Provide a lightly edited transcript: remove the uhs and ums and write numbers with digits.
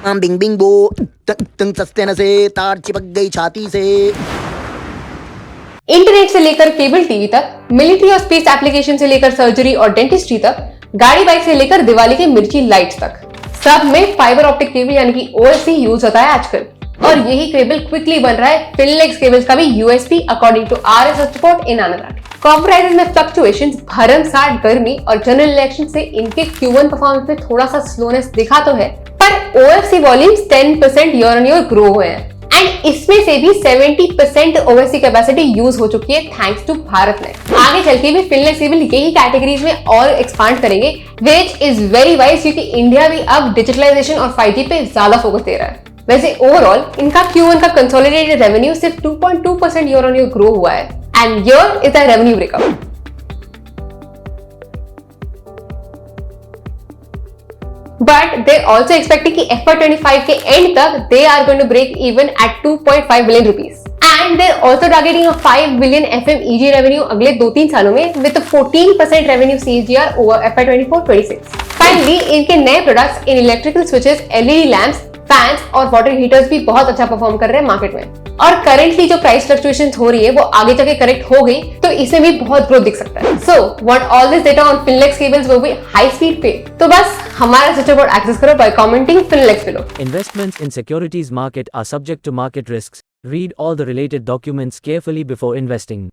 Bing Bing बो तंग सस्ते न से तार चिपक गई छाती से। इंटरनेट से लेकर केबल टीवी तक, मिलिट्री और स्पेस एप्लीकेशन से लेकर सर्जरी और डेंटिस्ट्री तक, गाड़ी बाइक से लेकर दिवाली के मिर्ची लाइट्स तक, सब में फाइबर ऑप्टिक केबल यानी कि OFC यूज होता है आजकल। और यही केबल क्विकली बन रहा है फिनलेक्स केबल्स का भी USB according to RSS report in another. Copper prices में फ्लक्चुएशंस, भरमसाठ गर्मी और जनरल इलेक्शन से इनके Q1 परफॉर्मेंस में थोड़ा सा स्लोनेस दिखा तो है, पर OFC volumes 10% year on year grow हुए हैं एंड इसमें से भी 70% OFC कैपेसिटी यूज हो चुकी है थैंक्स टू भारत में। आगे चल के भी फिनलेक्स केबल यही कैटेगरीज में और एक्सपांड करेंगे, व्हिच इज वेरी वाइज क्योंकि इंडिया भी अब डिजिटलाइजेशन और 5G पे ज्यादा फोकस दे रहा है। वैसे ओवरऑल इनका Q1 का कंसोलिडेटेड रेवेन्यू सिर्फ 2.2% ईयर ऑन ईयर ग्रो हुआ है and here is the revenue breakup. But they're also expecting कि FY25 के end तक they are going to break even at 2.5 billion rupees. And they're also targeting a 5 billion FMEG revenue अगले 2-3 सालों में with a 14% revenue CAGR over FY24-26. Finally, इनके नए products in electrical switches, LED lamps, fans और water heaters भी बहुत अच्छा perform कर रहे हैं मार्केट में। और करेंटली जो प्राइस फ्लक्चुएशंस हो रही है वो आगे जाके करेक्ट हो गई तो इसमें भी बहुत ग्रोथ दिख सकता है। So what all this data on Finolex cables will be high speed पे। तो बस हमारा स्विच बोर्ड एक्सेस करो by commenting Finolex below. Investments in securities market are subject to market risks. Read all the related documents carefully before investing.